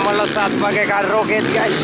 melesat bagaikan roket, guys.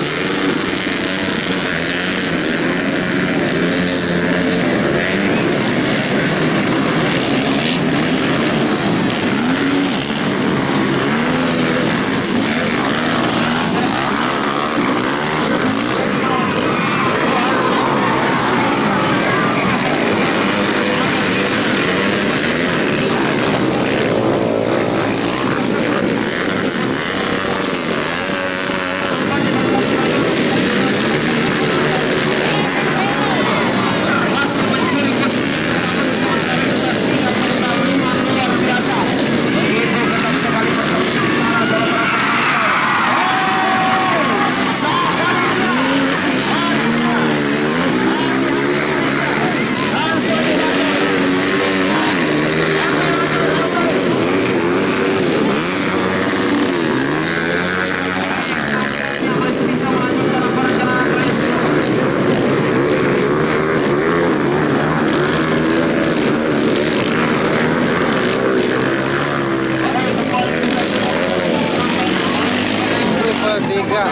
Tiga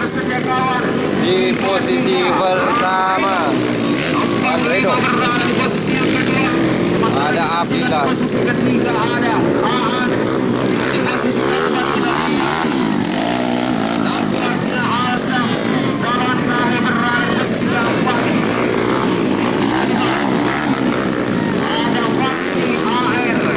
di posisi pertama Andredo, ada Abdillah, posisi ketiga ada Aan, di posisi keempat kita nampaknya Asam Salatahi berada di posisi keempat, ada Fakti AR.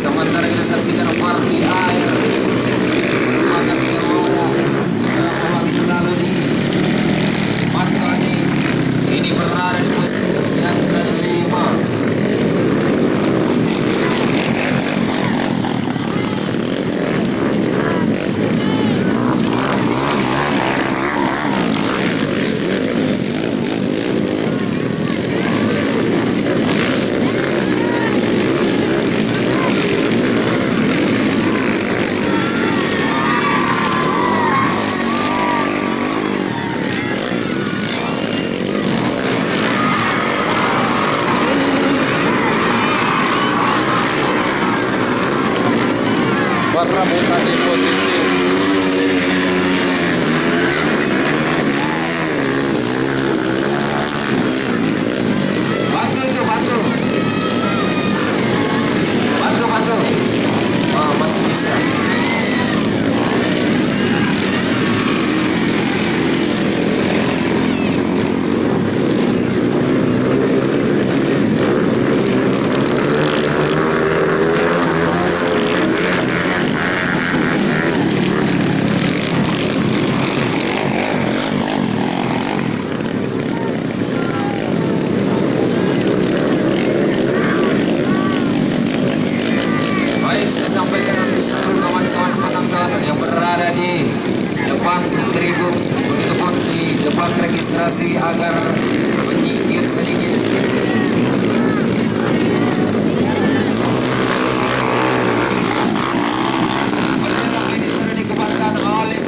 Sementara kita saksikan party air akan berlalu waktu lalu di pantai ini berada di posisi yang kelima. Perabotan di posisi bantu masih bisa. Registrasi agar menyingkir sedikit. Bendera ini sudah dikebarkan oleh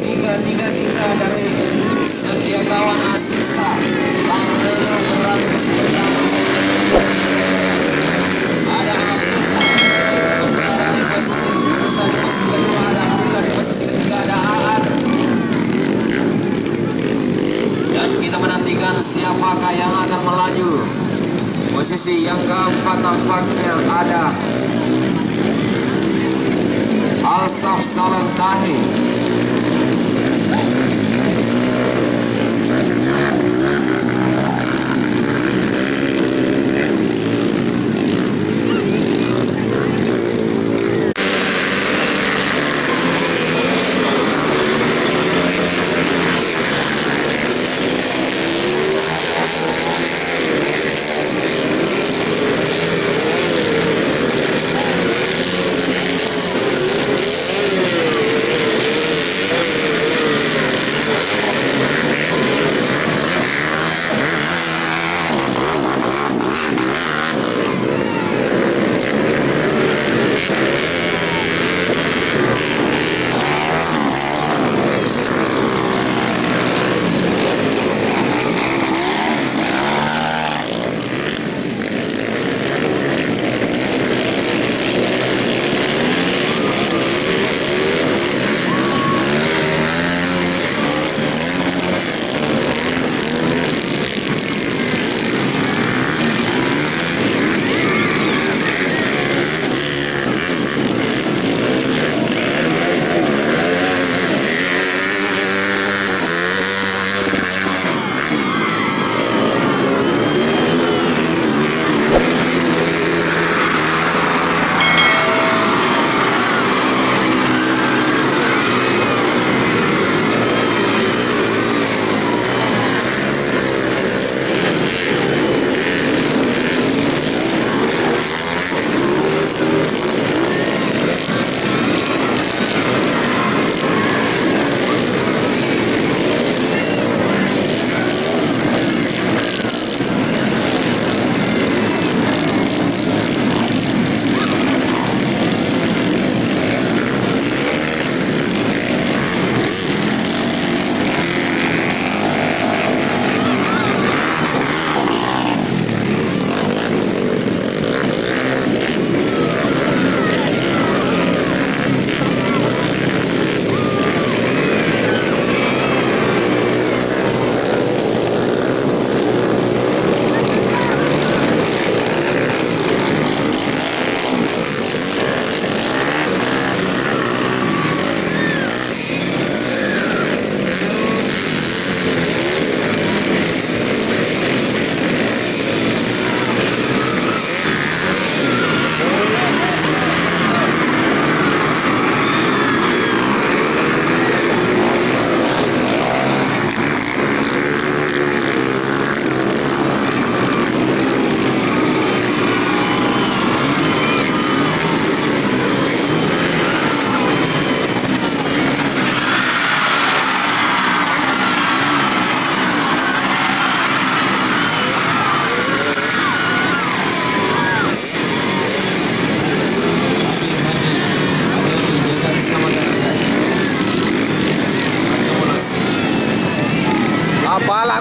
333 dari Setiakawan Asista. Andredo berada di posisi pertama. Ada Abdullah berada di posisi kedua. Ada Abdullah di posisi ketiga. Ada Aan. Dan kita menantikan siapakah yang akan melaju. Posisi yang keempat tampaknya ada Alsaf Salatahi.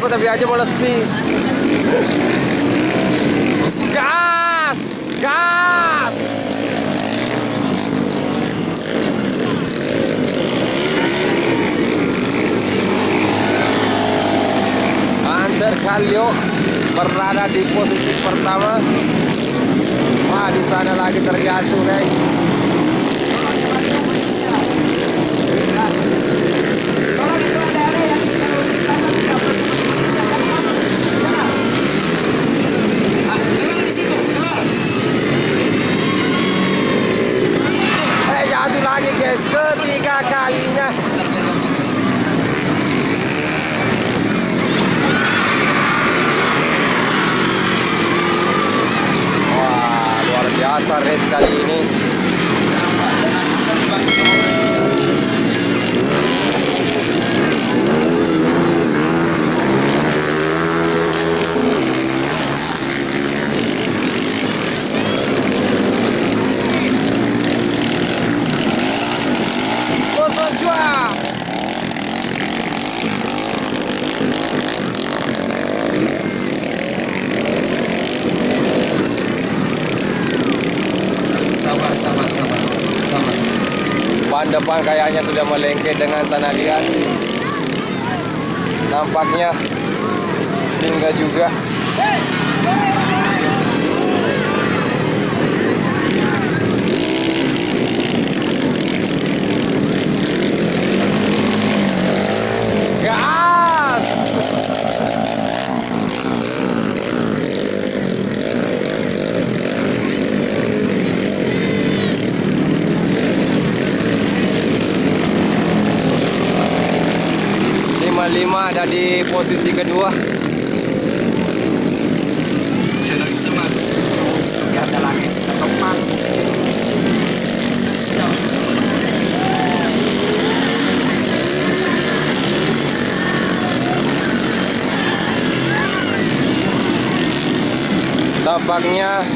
aku tapi aja molesti. Gas! Gas! Hunter Kallio berada di posisi pertama. Wah, di sana lagi terjatuh, guys. Jatuh lagi, guys, ketiga kalinya. Wah, luar biasa race kali ini. Ban depan kayaknya sudah melengket dengan tanah liat. Nampaknya singgah juga. Gas! Lima ada di posisi kedua. Ada lagi tempat. Tampaknya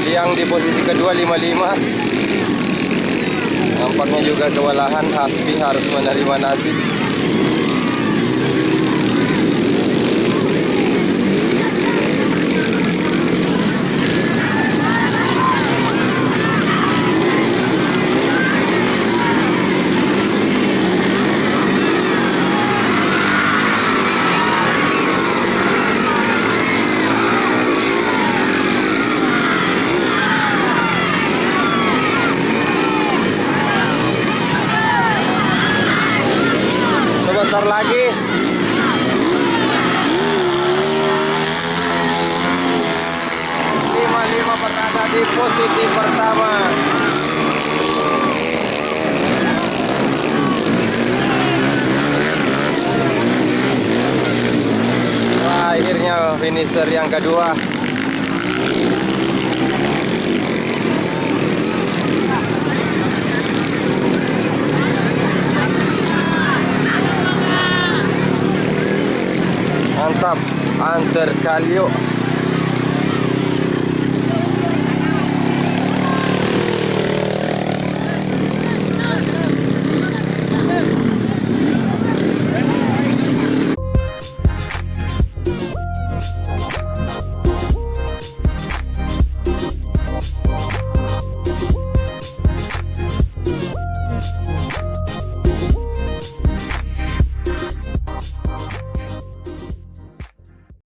yang di posisi kedua 55. Nampaknya juga kewalahan. Hasbi harus menerima nasib. Sebentar lagi. Lima berada di posisi pertama. Wah, akhirnya finisher yang kedua. Mantap, Hunter Kallio.